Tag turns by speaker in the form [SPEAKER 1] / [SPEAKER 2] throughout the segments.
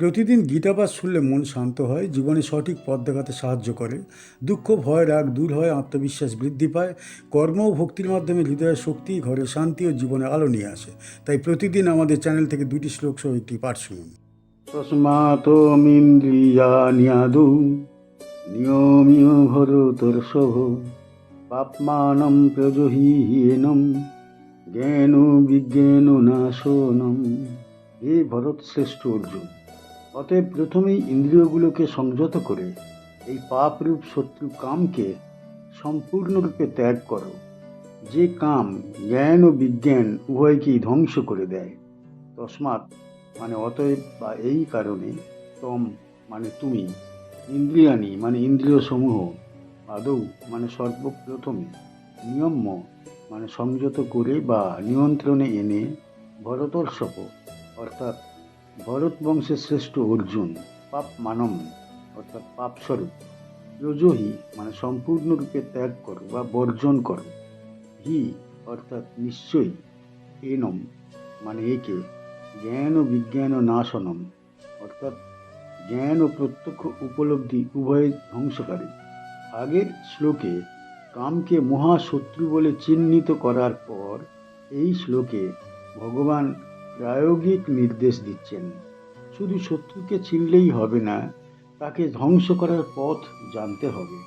[SPEAKER 1] প্রতিদিন গীতাপাঠ শুনলে মন শান্ত হয়, জীবনে সঠিক পথ দেখাতে সাহায্য করে। দুঃখ, ভয়, রাগ দূর হয়, আত্মবিশ্বাস বৃদ্ধি পায়। কর্ম ও ভক্তির মাধ্যমে হৃদয়ের শক্তি, ঘরে শান্তি ও জীবনে আলো নিয়ে আসে। তাই প্রতিদিন আমাদের চ্যানেল থেকে 2টি শ্লোক সহ একটি পাঠ শুনুন। তস্মাৎমিন্দ্রিয়াণি নিয়মিয় ভরতর্ষভ পাপ্মানম প্রজহিহীনম জ্ঞান বিজ্ঞান নাশনম। হে ভরত শ্রেষ্ঠ অর্জুন, অতএব প্রথমেই ইন্দ্রিয়গুলোকে সংযত করে এই পাপরূপ শত্রু কামকে সম্পূর্ণরূপে ত্যাগ করো, যে কাম জ্ঞান ও বিজ্ঞান উভয়কেই ধ্বংস করে দেয়। তস্মাৎ মানে অতএব বা এই কারণে, তম মানে তুমি, ইন্দ্রিয়াণি মানে ইন্দ্রিয় সমূহ, আদৌ মানে সর্বপ্রথমে, নিয়ম্য মানে সংযত করে বা নিয়ন্ত্রণে এনে, ভরতর্ষভ অর্থাৎ ভরত বংশের শ্রেষ্ঠ অর্জুন, পাপ মানম অর্থাৎ পাপস্বরূপ, রজহি মানে সম্পূর্ণরূপে ত্যাগ করো বা বর্জন করো, হি অর্থাৎ নিশ্চয়ই, এনম মানে একে, জ্ঞান ও বিজ্ঞান ও নাশনম অর্থাৎ জ্ঞান ও প্রত্যক্ষ উপলব্ধি উভয় ধ্বংসকারী। আগের শ্লোকে কামকে মহাশত্রু বলে চিহ্নিত করার পর এই শ্লোকে ভগবান প্রায়োগিক নির্দেশ দিচ্ছেন। শুধু শত্রুকে চিনলেই হবে না, তাকে ধ্বংস করার পথ জানতে হবে।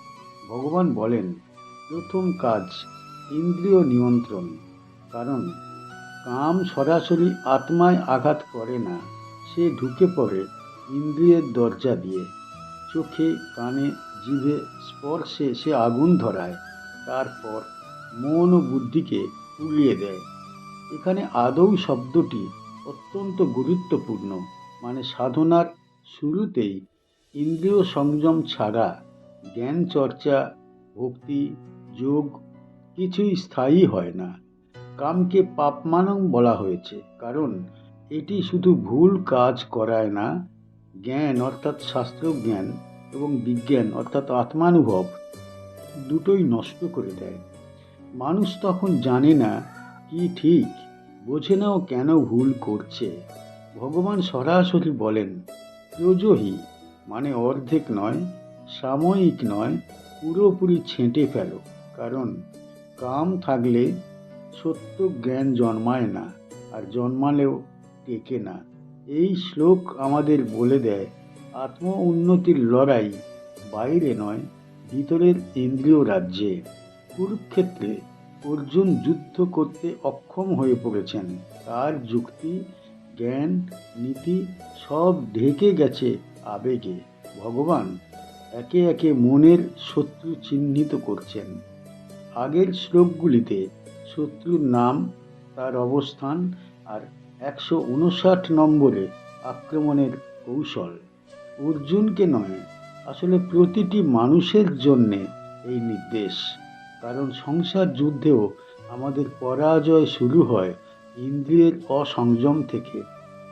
[SPEAKER 1] ভগবান বলেন, প্রথম কাজ ইন্দ্রিয় নিয়ন্ত্রণ, কারণ কাম সরাসরি আত্মায় আঘাত করে না, সে ঢুকে পড়ে ইন্দ্রিয়ের দরজা দিয়ে। চোখে, কানে, জিভে, স্পর্শে সে আগুন ধরায়, তারপর মন ও বুদ্ধিকে পুড়িয়ে দেয়। এখানে আদৌ শব্দটি অত্যন্ত গুরুত্বপূর্ণ, মানে সাধনার শুরুতেই ইন্দ্রিয় সংযম ছাড়া জ্ঞান চর্চা, ভক্তি, যোগ কিছুই স্থায়ী হয় না। কামকে পাপমানং বলা হয়েছে কারণ এটি শুধু ভুল কাজ করায় না, জ্ঞান অর্থাৎ শাস্ত্র জ্ঞান এবং বিজ্ঞান অর্থাৎ আত্মানুভব দুটোই নষ্ট করে দেয়। মানুষ তখন জানে না কি ঠিক, বোঝে না ও কেন ভুল করছে। ভগবান সরাসরি বলেন, প্রজহি মানে অর্ধেক নয়, সাময়িক নয়, পুরোপুরি ছেঁটে ফেলো, কারণ কাম থাকলে সত্য জ্ঞান জন্মায় না, আর জন্মালেও টেকে না। এই শ্লোক আমাদের বলে দেয়, আত্ম উন্নতির লড়াই বাইরে নয়, ভিতরের ইন্দ্রিয় রাজ্যে। কুরুক্ষেত্রে অর্জুন যুদ্ধ করতে অক্ষম হয়ে পড়েছেন, তার যুক্তি, জ্ঞান, নীতি সব ঢেকে গেছে আবেগে। ভগবান একে একে মনের শত্রু চিহ্নিত করছেন। আগের শ্লোকগুলিতে শত্রুর নাম, তার অবস্থান আর 159 নম্বরে আক্রমণের কৌশল। অর্জুনকে নয়, আসলে প্রতিটি মানুষের জন্যে এই নির্দেশ, কারণ সংসার যুদ্ধেও আমাদের পরাজয় শুরু হয় ইন্দ্রিয়ের অসংযম থেকে।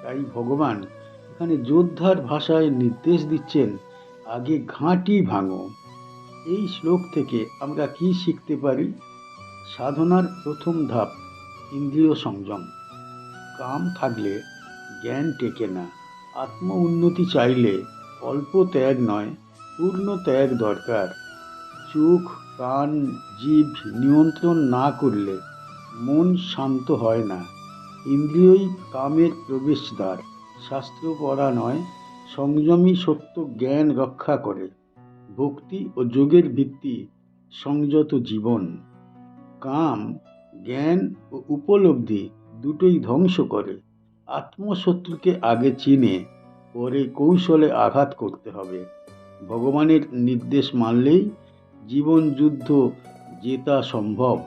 [SPEAKER 1] তাই ভগবান এখানে যোদ্ধার ভাষায় নির্দেশ দিচ্ছেন, আগে ঘাঁটি ভাঙো। এই শ্লোক থেকে আমরা কি শিখতে পারি? সাধনার প্রথম ধাপ ইন্দ্রিয় সংযম। কাম থাকলে জ্ঞান টেকে না। আত্ম উন্নতি চাইলে অল্প ত্যাগ নয়, পূর্ণ ত্যাগ দরকার। চোখ, কান, জিভ নিয়ন্ত্রণ না করলে মন শান্ত হয় না। ইন্দ্রিয়ই কামের প্রবেশদ্বার। শাস্ত্র পড়া নয়, সংযমী সত্য জ্ঞান রক্ষা করে। ভক্তি ও যোগের ভিত্তি সংযত জীবন। কাম, জ্ঞান ও উপলব্ধি দুটোই ধ্বংস করে। আত্মশত্রুকে আগে চিনে পরে কৌশলে আঘাত করতে হবে। ভগবানের নির্দেশ মানলেই জীবন যুদ্ধ জেতা সম্ভব।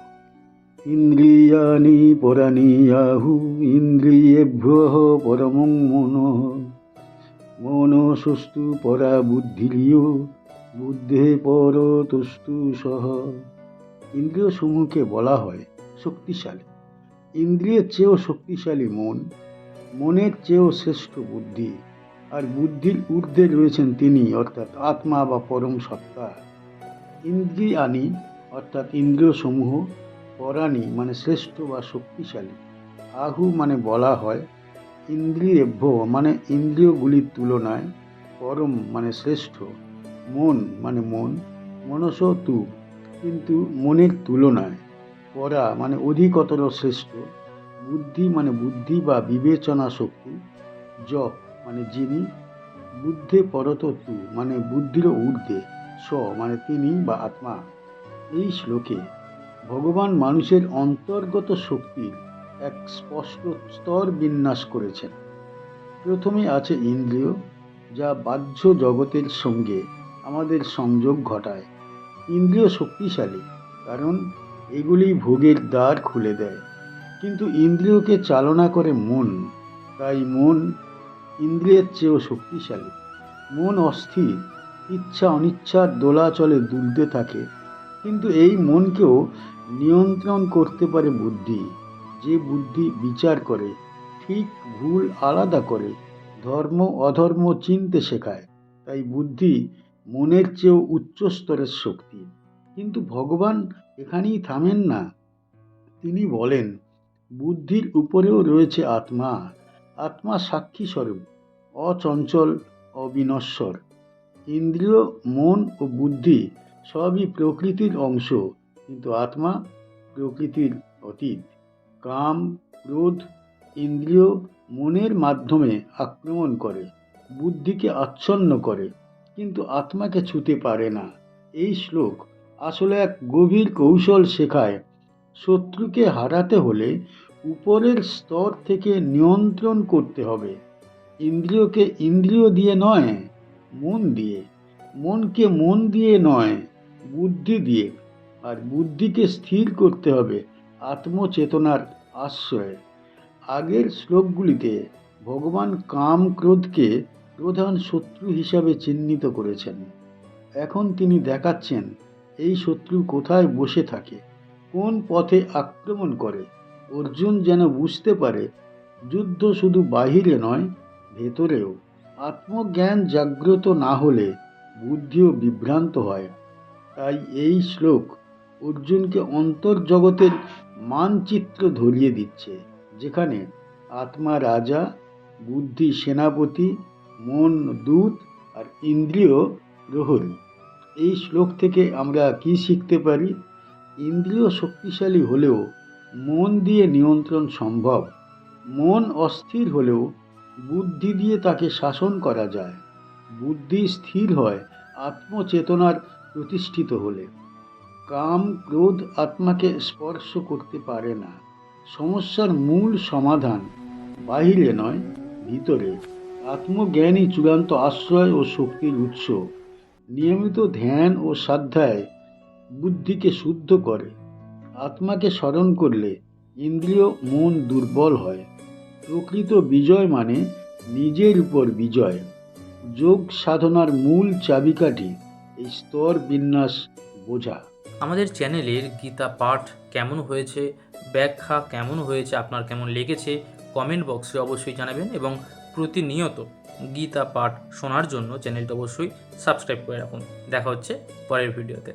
[SPEAKER 1] ইন্দ্রিয়াণি পরাণিয়াহু ইন্দ্রিয়েভ্যঃ পরমং মনঃ মনসস্তু পরা বুদ্ধিরিয় বুদ্ধে পরতস্তু সহ। ইন্দ্রিয় সমূহকে বলা হয় শক্তিশালী। ইন্দ্রিয়ের চেয়েও শক্তিশালী মন, মনের চেয়েও শ্রেষ্ঠ বুদ্ধি, আর বুদ্ধির ঊর্ধ্বে রয়েছেন তিনি অর্থাৎ আত্মা বা পরম সত্তা। ইন্দ্রিয়াণি অর্থাৎ ইন্দ্রিয় সমূহ, পরাণী মানে শ্রেষ্ঠ বা শক্তিশালী, আহু মানে বলা হয়, ইন্দ্রিয়েভ্য মানে ইন্দ্রিয়গুলির তুলনায়, পরম মানে শ্রেষ্ঠ, মন মানে মন, মনস তু কিন্তু মনের তুলনায়, পরা মানে অধিকতর শ্রেষ্ঠ, বুদ্ধি মানে বুদ্ধি বা বিবেচনা শক্তি, য মানে যিনি, বুদ্ধে পরত তু মানে বুদ্ধিরও ঊর্ধ্বে, স মানে তিনি বা আত্মা। এই শ্লোকে ভগবান মানুষের অন্তর্গত শক্তির এক স্পষ্ট স্তর বিন্যাস করেছেন। প্রথমে আছে ইন্দ্রিয়, যা বাহ্য জগতের সঙ্গে আমাদের সংযোগ ঘটায়। ইন্দ্রিয় শক্তিশালী কারণ এগুলি ভোগের দ্বার খুলে দেয়, কিন্তু ইন্দ্রিয়কে চালনা করে মন, তাই মন ইন্দ্রিয়ের চেয়েও শক্তিশালী। মন অস্থির, ইচ্ছা অনিচ্ছার দোলাচলে দুলতে থাকে, কিন্তু এই মনকেও নিয়ন্ত্রণ করতে পারে বুদ্ধি। যে বুদ্ধি বিচার করে, ঠিক ভুল আলাদা করে, ধর্ম অধর্ম চিনতে শেখায়, তাই বুদ্ধি মনের চেয়েও উচ্চ স্তরের শক্তি। কিন্তু ভগবান এখানেই থামেন না। তিনি বলেন, বুদ্ধির উপরেও রয়েছে আত্মা। আত্মা সাক্ষী স্বরূপ, অচঞ্চল, অবিনশ্বর। ইন্দ্রিয়, মন ও বুদ্ধি সবই প্রকৃতির অংশ, কিন্তু আত্মা প্রকৃতির অতীত। কাম, ক্রোধ, ইন্দ্রিয় মনের মাধ্যমে আক্রমণ করে, বুদ্ধিকে আচ্ছন্ন করে, কিন্তু আত্মাকে ছুঁতে পারে না। এই শ্লোক আসলে এক গভীর কৌশল শেখায়। শত্রুকে হারাতে হলে উপরের স্তর থেকে নিয়ন্ত্রণ করতে হবে। ইন্দ্রিয়কে ইন্দ্রিয় দিয়ে নয়, মন দিয়ে। মনকে মন দিয়ে নয়, বুদ্ধি দিয়ে। আর বুদ্ধিকে স্থির করতে হবে আত্মচেতনার আশ্রয়ে। আগের শ্লোকগুলিতে ভগবান কাম ক্রোধকে প্রধান শত্রু হিসাবে চিহ্নিত করেছেন। এখন তিনি দেখাচ্ছেন এই শত্রু কোথায় বসে থাকে, কোন পথে আক্রমণ করে। অর্জুন যেন বুঝতে পারে যুদ্ধ শুধু বাহিরে নয়, ভেতরেও। আত্মজ্ঞান জাগ্রত না হলে বুদ্ধিও বিভ্রান্ত হয়। তাই এই শ্লোক অর্জুনকে অন্তর্জগতের মানচিত্র ধরিয়ে দিচ্ছে, যেখানে আত্মা রাজা, বুদ্ধি সেনাপতি, মন দূত আর ইন্দ্রিয় প্রহরী। এই শ্লোক থেকে আমরা কি শিখতে পারি? ইন্দ্রিয় শক্তিশালী হলেও মন দিয়ে নিয়ন্ত্রণ সম্ভব। মন অস্থির হলেও বুদ্ধি দিয়ে তাকে শাসন করা যায়। বুদ্ধি স্থির হয় আত্মচেতনার প্রতিষ্ঠিত হলে। কাম ক্রোধ আত্মাকে স্পর্শ করতে পারে না। সমস্যার মূল সমাধান বাহিরে নয়, ভিতরে। আত্মজ্ঞানই চূড়ান্ত আশ্রয় ও শক্তির উৎস। নিয়মিত ধ্যান ও সাধ্যায় বুদ্ধিকে শুদ্ধ করে। আত্মাকে স্মরণ করলে ইন্দ্রিয় মন দুর্বল হয়। প্রকৃত বিজয় মানে নিজের উপর বিজয়। যোগ সাধনার মূল চাবিকাঠি এই স্তর বিন্যাস বোঝা।
[SPEAKER 2] আমাদের চ্যানেলের গীতা পাঠ কেমন হয়েছে, ব্যাখ্যা কেমন হয়েছে, আপনার কেমন লেগেছে কমেন্ট বক্সে অবশ্যই জানাবেন, এবং প্রতিনিয়ত গীতা পাঠ শোনার জন্য চ্যানেলটা অবশ্যই সাবস্ক্রাইব করে রাখুন। দেখা হচ্ছে পরের ভিডিওতে।